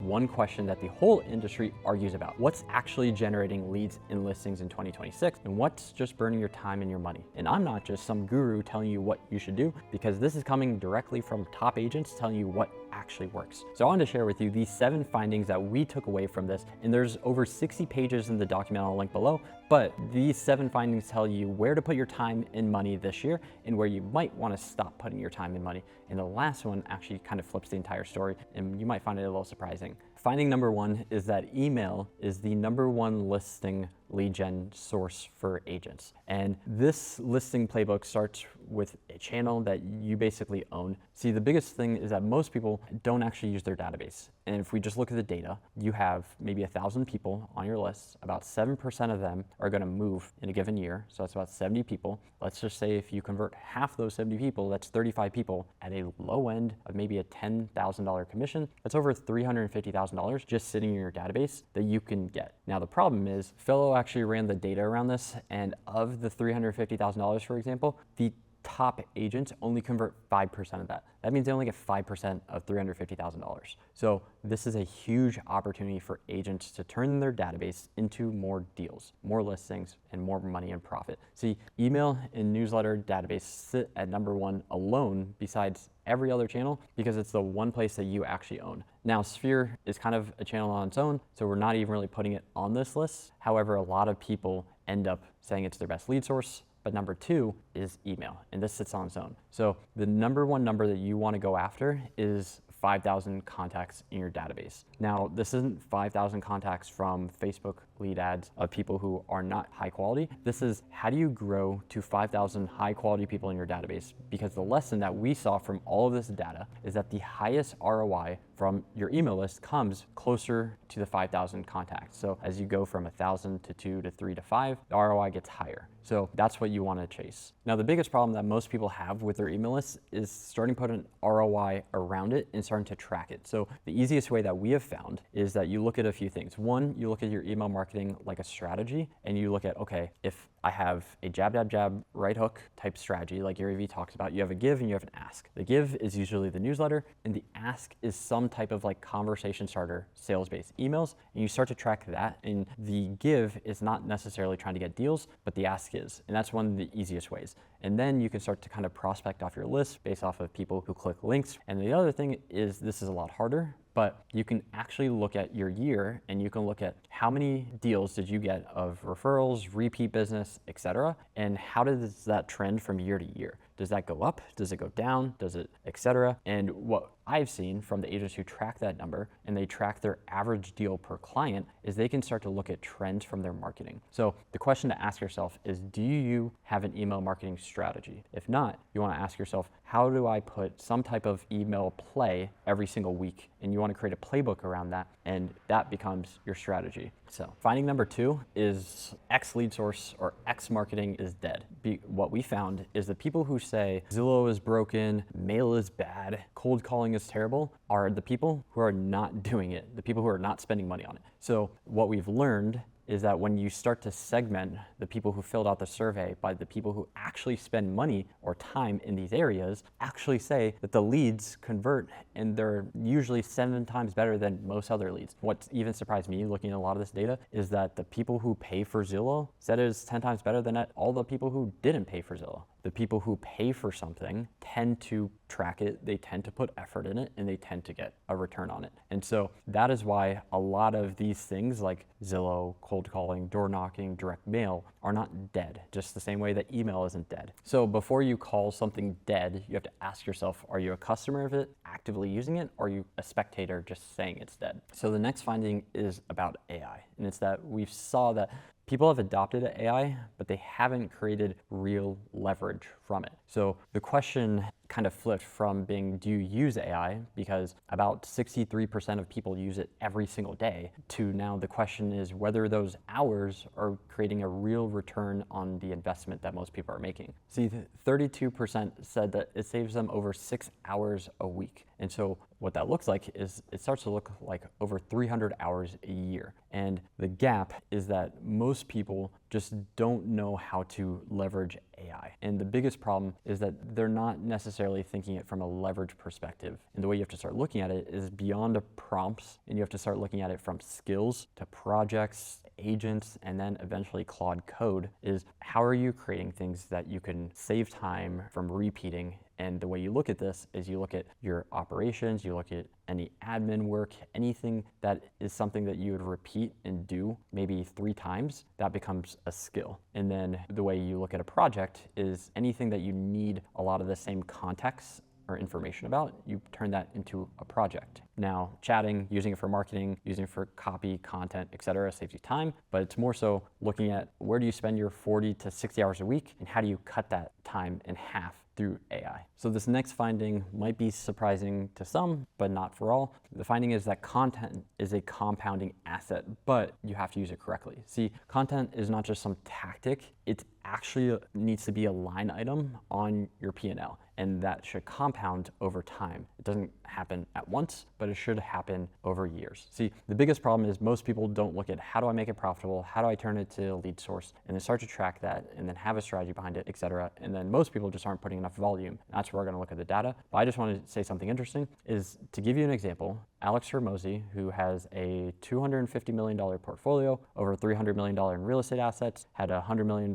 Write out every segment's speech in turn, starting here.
one question that the whole industry argues about. What's actually generating leads and listings in 2026, and what's just burning your time and your money? And I'm not just some guru telling you what you should do, because this is coming directly from top agents telling you what actually works. So I wanted to share with you these 7 findings that we took away from this, and there's over 60 pages in the document I'll link below, but these 7 findings tell you where to put your time and money this year and where you might want to stop putting your time and money. And the last one actually kind of flips the entire story, and you might find it a little surprising. Finding number 1 is that email is the #1 listing lead gen source for agents. And this listing playbook starts with a channel that you basically own. See, the biggest thing is that most people don't actually use their database. And if we just look at the data, you have maybe 1,000 people on your list. About 7% of them are going to move in a given year. So that's about 70 people. Let's just say if you convert half those 70 people, that's 35 people at a low end of maybe a $10,000 commission. That's over $350,000 just sitting in your database that you can get. Now, the problem is Philo actually ran the data around this, and of the $350,000, for example, the top agents only convert 5% of that. That means they only get 5% of $350,000. So this is a huge opportunity for agents to turn their database into more deals, more listings, and more money and profit. See, email and newsletter database sit at #1 alone besides every other channel because it's the one place that you actually own. Now, Sphere is kind of a channel on its own, so we're not even really putting it on this list. However, a lot of people end up saying it's their best lead source. But number 2 is email, and this sits on its own. So the #1 number that you want to go after is 5,000 contacts in your database. Now, this isn't 5,000 contacts from Facebook lead ads of people who are not high quality. This is how do you grow to 5,000 high quality people in your database? Because the lesson that we saw from all of this data is that the highest ROI from your email list comes closer to the 5,000 contacts. So as you go from 1,000 to 2 to 3 to 5, the ROI gets higher. So that's what you want to chase. Now, the biggest problem that most people have with their email list is starting to put an ROI around it and starting to track it. So the easiest way that we have found is that you look at a few things. One, you look at your email marketing like a strategy, and you look at, okay, if I have a jab, jab, jab, right hook type strategy like Gary Vee talks about, you have a give and you have an ask. The give is usually the newsletter, and the ask is some type of like conversation starter, sales-based emails, and you start to track that. And the give is not necessarily trying to get deals, but the ask is, and that's one of the easiest ways. And then you can start to kind of prospect off your list based off of people who click links. And the other thing is, this is a lot harder, but you can actually look at your year and you can look at how many deals did you get of referrals, repeat business, etc. And how does that trend from year to year? Does that go up? Does it go down? Does it, etc.? And what I've seen from the agents who track that number and they track their average deal per client is they can start to look at trends from their marketing. So the question to ask yourself is, do you have an email marketing strategy? If not, you want to ask yourself, how do I put some type of email play every single week? And you want to create a playbook around that, and that becomes your strategy. So finding number 2 is X lead source or X marketing is dead. What we found is the people who say Zillow is broken, mail is bad, cold calling is terrible, are the people who are not doing it, the people who are not spending money on it. So what we've learned is that when you start to segment the people who filled out the survey by the people who actually spend money or time in these areas, actually say that the leads convert, and they're usually 7 times better than most other leads. What even surprised me looking at a lot of this data is that the people who pay for Zillow said it was 10 times better than all the people who didn't pay for Zillow. The people who pay for something tend to track it, they tend to put effort in it, and they tend to get a return on it. And so that is why a lot of these things like Zillow, cold calling, door knocking, direct mail are not dead, just the same way that email isn't dead. So before you call something dead, you have to ask yourself, are you a customer of it, actively using it, or are you a spectator just saying it's dead? So the next finding is about AI, and it's that we saw that people have adopted AI, but they haven't created real leverage from it. So the question kind of flipped from being, do you use AI? Because about 63% of people use it every single day, to now the question is whether those hours are creating a real return on the investment that most people are making. See, 32% said that it saves them over 6 hours a week. And so what that looks like is it starts to look like over 300 hours a year. And the gap is that most people just don't know how to leverage AI. And the biggest problem is that they're not necessarily thinking it from a leverage perspective. And the way you have to start looking at it is beyond the prompts, and you have to start looking at it from skills to projects, agents, and then eventually Claude code. Is how are you creating things that you can save time from repeating? And the way you look at this is you look at your operations, you look at any admin work, anything that is something that you would repeat and do maybe 3 times, that becomes a skill. And then the way you look at a project is anything that you need a lot of the same context or information about, you turn that into a project. Now, chatting, using it for marketing, using it for copy, content, etc., saves you time, but it's more so looking at where do you spend your 40 to 60 hours a week and how do you cut that time in half through AI. So this next finding might be surprising to some, but not for all. The finding is that content is a compounding asset, but you have to use it correctly. See, content is not just some tactic, it actually needs to be a line item on your P&L, and that should compound over time. It doesn't happen at once, but it should happen over years. See, the biggest problem is most people don't look at how do I make it profitable, how do I turn it to a lead source, and then start to track that, and then have a strategy behind it, etc. And then most people just aren't putting enough volume. That's where we're gonna look at the data. But I just wanted to say something interesting, is to give you an example, Alex Hormozi, who has a $250 million portfolio, over $300 million in real estate assets, had a $100 million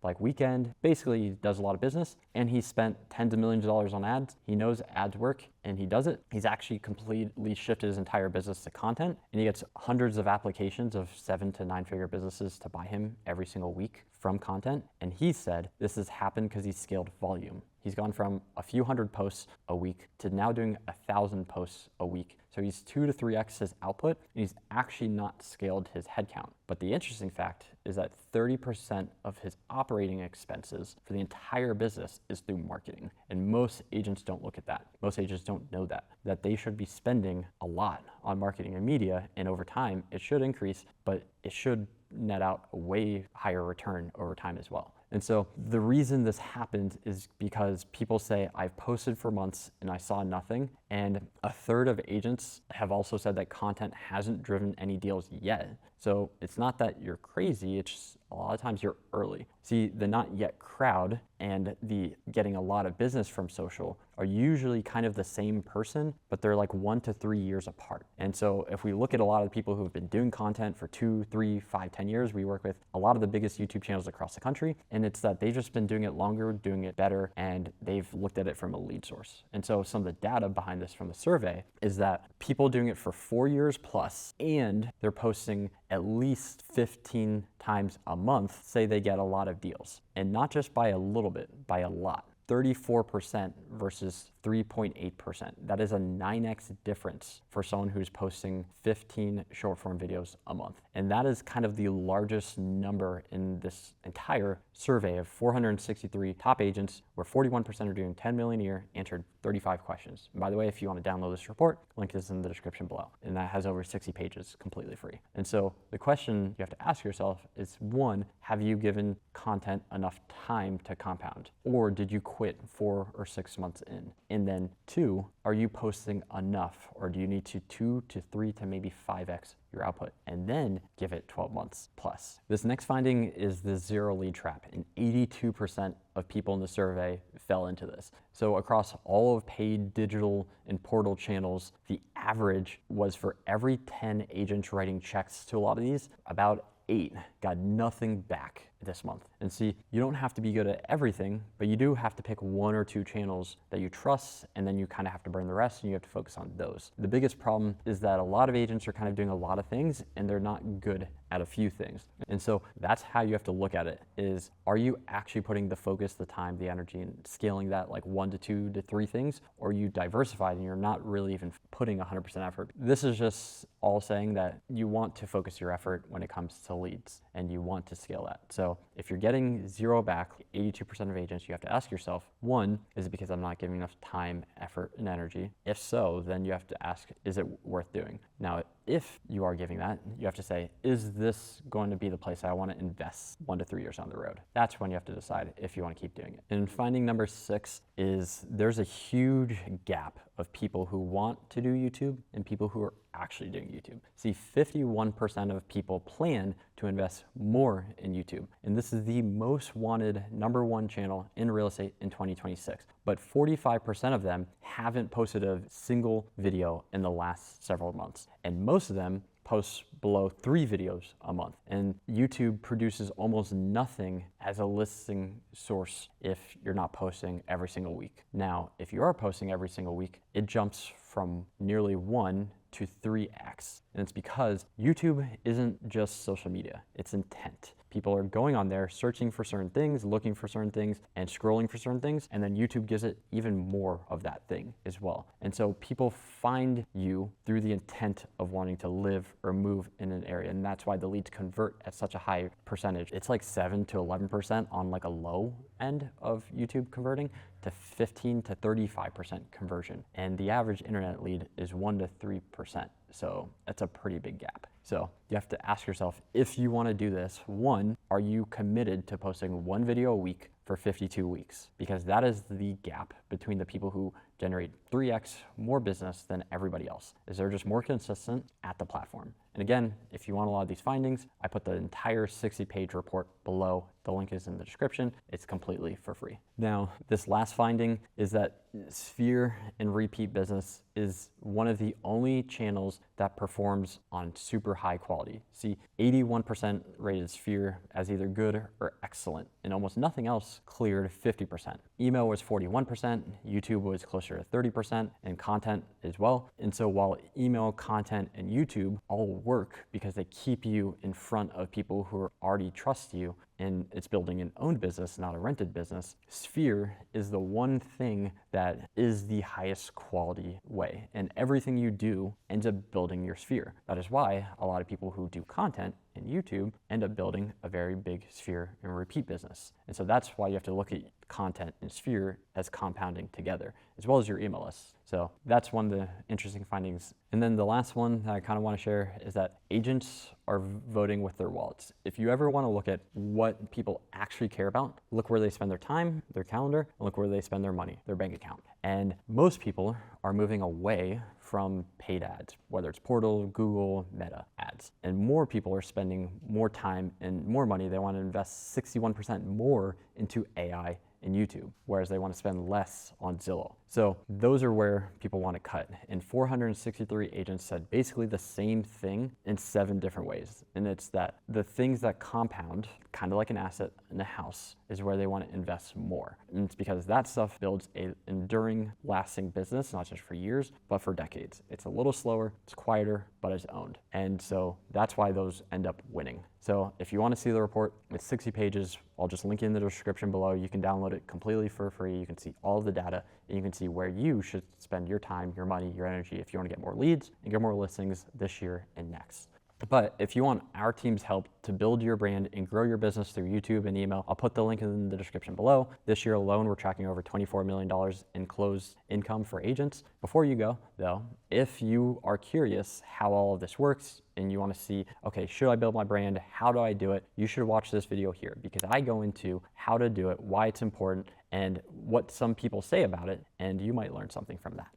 like weekend, basically does a lot of business, and he spent tens of millions of dollars on ads. He knows ads work and he does it. He's actually completely shifted his entire business to content, and he gets hundreds of applications of 7 to 9 figure businesses to buy him every single week from content. And he said this has happened because he's scaled volume. He's gone from a few hundred posts a week to now doing 1,000 posts a week. So he's 2 to 3x his output, and he's actually not scaled his headcount. But the interesting fact is that 30% of his operating expenses for the entire business is through marketing. And most agents don't look at that. Most agents don't know that they should be spending a lot on marketing and media, and over time it should increase, but it should net out a way higher return over time as well. And so the reason this happened is because people say, I've posted for months and I saw nothing. And a third of agents have also said that content hasn't driven any deals yet. So it's not that you're crazy, it's just a lot of times you're early. See, the not yet crowd and the getting a lot of business from social are usually kind of the same person, but they're like 1 to 3 years apart. And so if we look at a lot of the people who have been doing content for 2, 3, 5, 10 years, we work with a lot of the biggest YouTube channels across the country, and it's that they've just been doing it longer, doing it better, and they've looked at it from a lead source. And so some of the data behind this from the survey is that people doing it for 4 years plus, and they're posting at least 15 times a month, say they get a lot of deals. And not just by a little bit, by a lot. 34% versus 3.8%. That is a 9x difference for someone who's posting 15 short form videos a month. And that is kind of the largest number in this entire survey of 463 top agents, where 41% are doing 10 million a year, answered 35 questions. And by the way, if you want to download this report, link is in the description below. And that has over 60 pages completely free. And so the question you have to ask yourself is, 1, have you given content enough time to compound? Or did you quit 4 or 6 months in? And then 2, are you posting enough, or do you need to 2 to 3 to maybe 5x your output, and then give it 12 months plus? This next finding is the zero lead trap, and 82% of people in the survey fell into this. So across all of paid digital and portal channels, the average was for every 10 agents writing checks to a lot of these, about 8 got nothing back this month. And see, you don't have to be good at everything, but you do have to pick 1 or 2 channels that you trust, and then you kind of have to burn the rest, and you have to focus on those. The biggest problem is that a lot of agents are kind of doing a lot of things, and they're not good at a few things. And so that's how you have to look at it, is are you actually putting the focus, the time, the energy, and scaling that like 1 to 2 to 3 things, or are you diversified and you're not really even putting 100% effort? This is just all saying that you want to focus your effort when it comes to leads, and you want to scale that. So if you're getting 0 back, 82% of agents, you have to ask yourself, 1, is it because I'm not giving enough time, effort, and energy? If so, then you have to ask, is it worth doing? Now, if you are giving that, you have to say, is this going to be the place I want to invest 1 to 3 years down the road? That's when you have to decide if you want to keep doing it. And finding number 6 is there's a huge gap of people who want to do YouTube and people who are actually doing YouTube. See, 51% of people plan to invest more in YouTube. And this is the most wanted #1 channel in real estate in 2026. But 45% of them haven't posted a single video in the last several months. And most of them posts below 3 videos a month. And YouTube produces almost nothing as a listing source if you're not posting every single week. Now, if you are posting every single week, it jumps from nearly 1 to 3x. And it's because YouTube isn't just social media, it's intent. People are going on there, searching for certain things, looking for certain things, and scrolling for certain things, and then YouTube gives it even more of that thing as well. And so people find you through the intent of wanting to live or move in an area, and that's why the leads convert at such a high percentage. It's like 7 to 11% on like a low end of YouTube converting to 15 to 35% conversion. And the average internet lead is 1 to 3%. So that's a pretty big gap. So you have to ask yourself, if you want to do this, 1, are you committed to posting 1 video a week for 52 weeks? Because that is the gap between the people who generate 3x more business than everybody else, is they're just more consistent at the platform. And again, if you want a lot of these findings, I put the entire 60-page report below. The link is in the description. It's completely for free. Now, this last finding is that Sphere and repeat business is one of the only channels that performs on super high quality. See, 81% rated Sphere as either good or excellent, and almost nothing else cleared 50%. Email was 41%, YouTube was closer to 30%, and content as well. And so while email, content, and YouTube all work because they keep you in front of people who already trust you, and it's building an owned business, not a rented business, Sphere is the one thing that is the highest quality way. And everything you do ends up building your Sphere. That is why a lot of people who do content in YouTube end up building a very big Sphere and repeat business. And so that's why you have to look at content and Sphere as compounding together, as well as your email lists. So that's one of the interesting findings. And then the last one that I kind of want to share is that agents are voting with their wallets. If you ever want to look at what people actually care about, look where they spend their time, their calendar, and look where they spend their money, their bank account. And most people are moving away from paid ads, whether it's Portal, Google, Meta ads. And more people are spending more time and more money. They want to invest 61% more into AI and YouTube, whereas they want to spend less on Zillow. So those are where people want to cut. And 463 agents said basically the same thing in 7 different ways. And it's that the things that compound, kind of like an asset in a house, is where they want to invest more. And it's because that stuff builds an enduring, lasting business, not just for years, but for decades. It's a little slower, it's quieter, but it's owned. And so that's why those end up winning. So if you want to see the report, it's 60 pages. I'll just link it in the description below. You can download it completely for free. You can see all of the data, and you can see where you should spend your time, your money, your energy if you want to get more leads and get more listings this year and next. But if you want our team's help to build your brand and grow your business through YouTube and email, I'll put the link in the description below. This year alone, we're tracking over $24 million in closed income for agents. Before you go, though, if you are curious how all of this works and you want to see, okay, should I build my brand? How do I do it? You should watch this video here, because I go into how to do it, why it's important, and what some people say about it, and you might learn something from that.